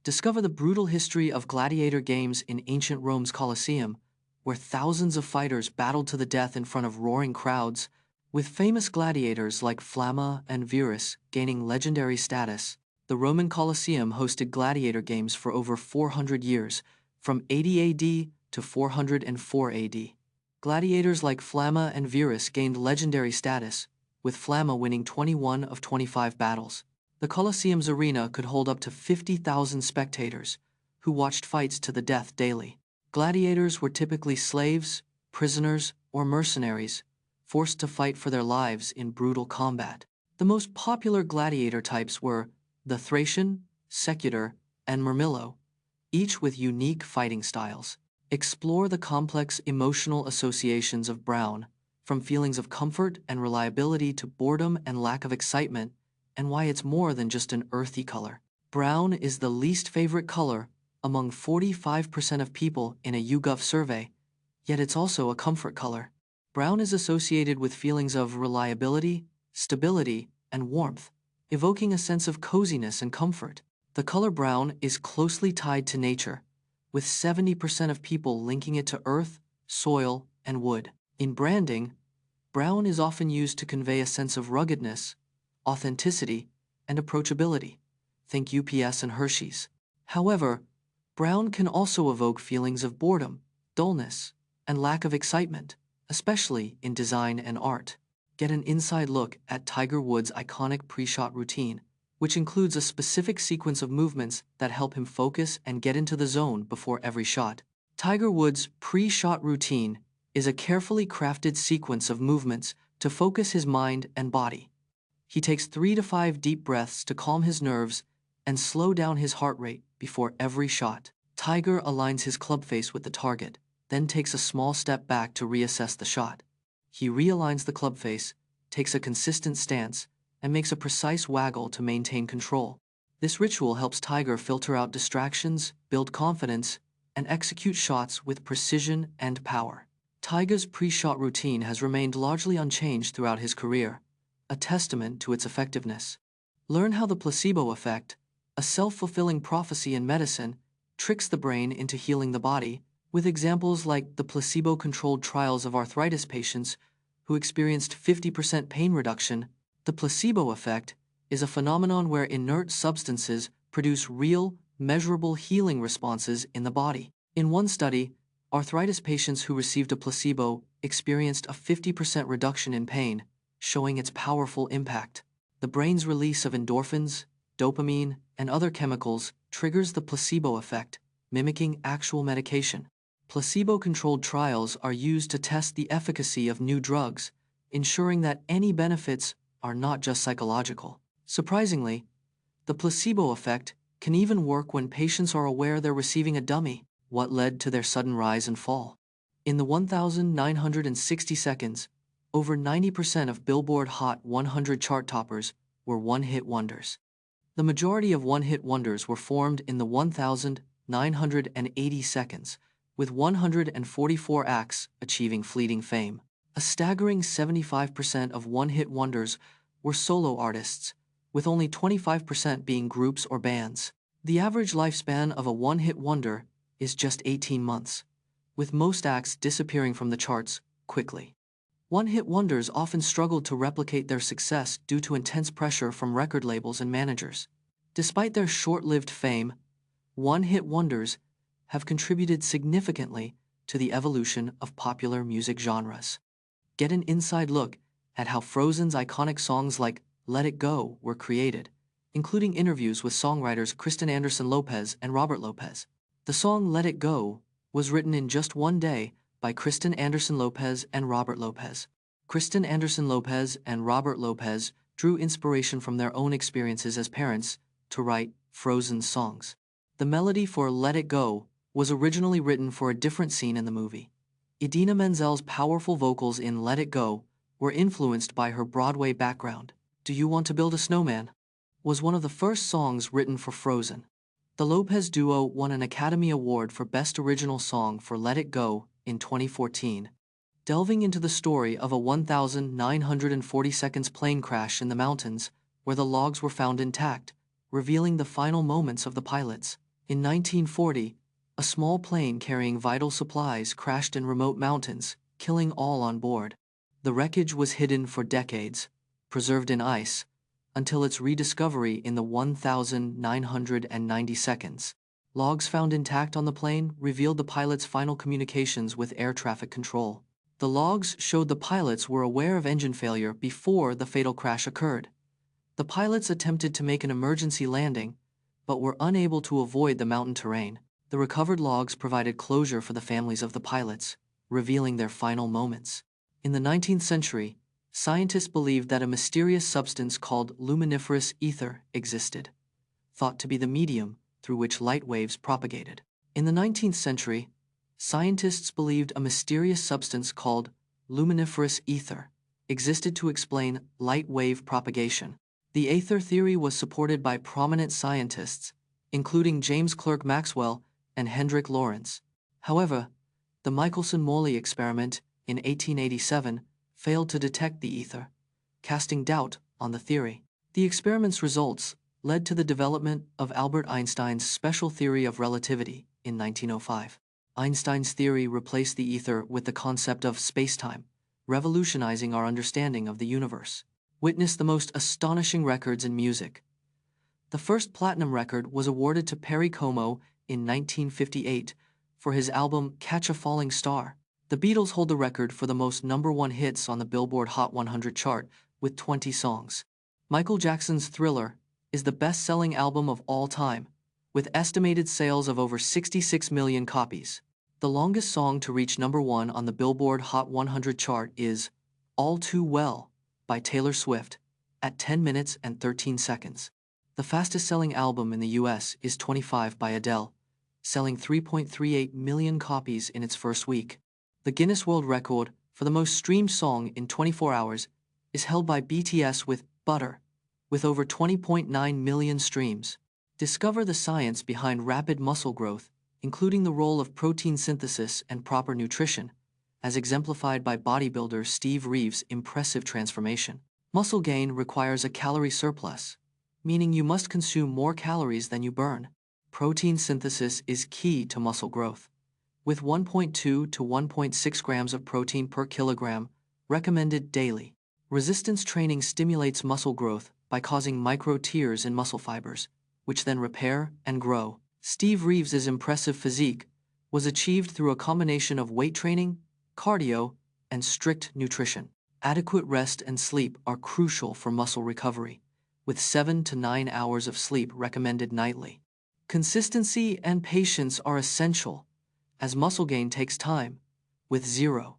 Discover the brutal history of gladiator games in ancient Rome's Colosseum, where thousands of fighters battled to the death in front of roaring crowds, with famous gladiators like Flamma and Verus gaining legendary status. The Roman Colosseum hosted gladiator games for over 400 years, from 80 AD to 404 AD. Gladiators like Flamma and Verus gained legendary status, with Flamma winning 21 of 25 battles. The Colosseum's arena could hold up to 50,000 spectators, who watched fights to the death daily. Gladiators were typically slaves, prisoners, or mercenaries, forced to fight for their lives in brutal combat. The most popular gladiator types were the Thracian, Secular, and Murmillo, each with unique fighting styles. Explore the complex emotional associations of brown, from feelings of comfort and reliability to boredom and lack of excitement, and why it's more than just an earthy color. Brown is the least favorite color among 45% of people in a YouGov survey, yet it's also a comfort color. Brown is associated with feelings of reliability, stability, and warmth, evoking a sense of coziness and comfort. The color brown is closely tied to nature, with 70% of people linking it to earth, soil, and wood. In branding, brown is often used to convey a sense of ruggedness, authenticity, and approachability. Think UPS and Hershey's. However, brown can also evoke feelings of boredom, dullness, and lack of excitement, especially in design and art. Get an inside look at Tiger Woods' iconic pre-shot routine, which includes a specific sequence of movements that help him focus and get into the zone before every shot. Tiger Woods' pre-shot routine is a carefully crafted sequence of movements to focus his mind and body. He takes 3 to 5 deep breaths to calm his nerves and slow down his heart rate before every shot. Tiger aligns his club face with the target, then takes a small step back to reassess the shot. He realigns the club face, takes a consistent stance, and makes a precise waggle to maintain control. This ritual helps Tiger filter out distractions, build confidence, and execute shots with precision and power. Tiger's pre-shot routine has remained largely unchanged throughout his career, a testament to its effectiveness. Learn how the placebo effect, a self-fulfilling prophecy in medicine, tricks the brain into healing the body, with examples like the placebo-controlled trials of arthritis patients who experienced 50% pain reduction. The placebo effect is a phenomenon where inert substances produce real, measurable healing responses in the body. In one study, arthritis patients who received a placebo experienced a 50% reduction in pain, showing its powerful impact. The brain's release of endorphins, dopamine, and other chemicals triggers the placebo effect, mimicking actual medication. Placebo-controlled trials are used to test the efficacy of new drugs, ensuring that any benefits are not just psychological. Surprisingly, the placebo effect can even work when patients are aware they're receiving a dummy. What led to their sudden rise and fall? In the 1,960 seconds, over 90% of Billboard Hot 100 chart toppers were one-hit wonders. The majority of one-hit wonders were formed in the 1,980 seconds, with 144 acts achieving fleeting fame. A staggering 75% of one-hit wonders were solo artists, with only 25% being groups or bands. The average lifespan of a one-hit wonder is just 18 months, with most acts disappearing from the charts quickly. One-hit wonders often struggled to replicate their success due to intense pressure from record labels and managers. Despite their short-lived fame, one-hit wonders have contributed significantly to the evolution of popular music genres. Get an inside look at how Frozen's iconic songs like Let It Go were created, including interviews with songwriters Kristen Anderson-Lopez and Robert Lopez. The song Let It Go was written in just one day by Kristen Anderson-Lopez and Robert Lopez. Kristen Anderson-Lopez and Robert Lopez drew inspiration from their own experiences as parents to write Frozen's songs. The melody for Let It Go was originally written for a different scene in the movie. Idina Menzel's powerful vocals in Let It Go were influenced by her Broadway background. Do You Want to Build a Snowman? Was one of the first songs written for Frozen. The Lopez duo won an Academy Award for Best Original Song for Let It Go in 2014. Delving into the story of a 1,940 seconds plane crash in the mountains, where the logs were found intact, revealing the final moments of the pilots. In 1940, a small plane carrying vital supplies crashed in remote mountains, killing all on board. The wreckage was hidden for decades, preserved in ice, until its rediscovery in the 1992. Logs found intact on the plane revealed the pilot's final communications with air traffic control. The logs showed the pilots were aware of engine failure before the fatal crash occurred. The pilots attempted to make an emergency landing, but were unable to avoid the mountain terrain. The recovered logs provided closure for the families of the pilots, revealing their final moments. In the 19th century, scientists believed that a mysterious substance called luminiferous ether existed, thought to be the medium through which light waves propagated. In the 19th century, scientists believed a mysterious substance called luminiferous ether existed to explain light wave propagation. The aether theory was supported by prominent scientists, including James Clerk Maxwell and Hendrik Lorentz. However, the Michelson-Morley experiment in 1887 failed to detect the ether, casting doubt on the theory. The experiment's results led to the development of Albert Einstein's special theory of relativity in 1905. Einstein's theory replaced the ether with the concept of spacetime, revolutionizing our understanding of the universe. Witness the most astonishing records in music. The first platinum record was awarded to Perry Como in 1958 for his album Catch a Falling Star. The Beatles hold the record for the most #1 hits on the Billboard Hot 100 chart with 20 songs. Michael Jackson's Thriller is the best-selling album of all time, with estimated sales of over 66 million copies. The longest song to reach #1 on the Billboard Hot 100 chart is All Too Well by Taylor Swift at 10 minutes and 13 seconds. The fastest-selling album in the US is 25 by Adele, selling 3.38 million copies in its first week. The Guinness World Record for the most streamed song in 24 hours is held by BTS with Butter, with over 20.9 million streams. Discover the science behind rapid muscle growth, including the role of protein synthesis and proper nutrition, as exemplified by bodybuilder Steve Reeves' impressive transformation. Muscle gain requires a calorie surplus, meaning you must consume more calories than you burn. Protein synthesis is key to muscle growth, with 1.2 to 1.6 grams of protein per kilogram recommended daily. Resistance training stimulates muscle growth by causing micro tears in muscle fibers, which then repair and grow. Steve Reeves' impressive physique was achieved through a combination of weight training, cardio, and strict nutrition. Adequate rest and sleep are crucial for muscle recovery, with 7 to 9 hours of sleep recommended nightly. Consistency and patience are essential, as muscle gain takes time, with 0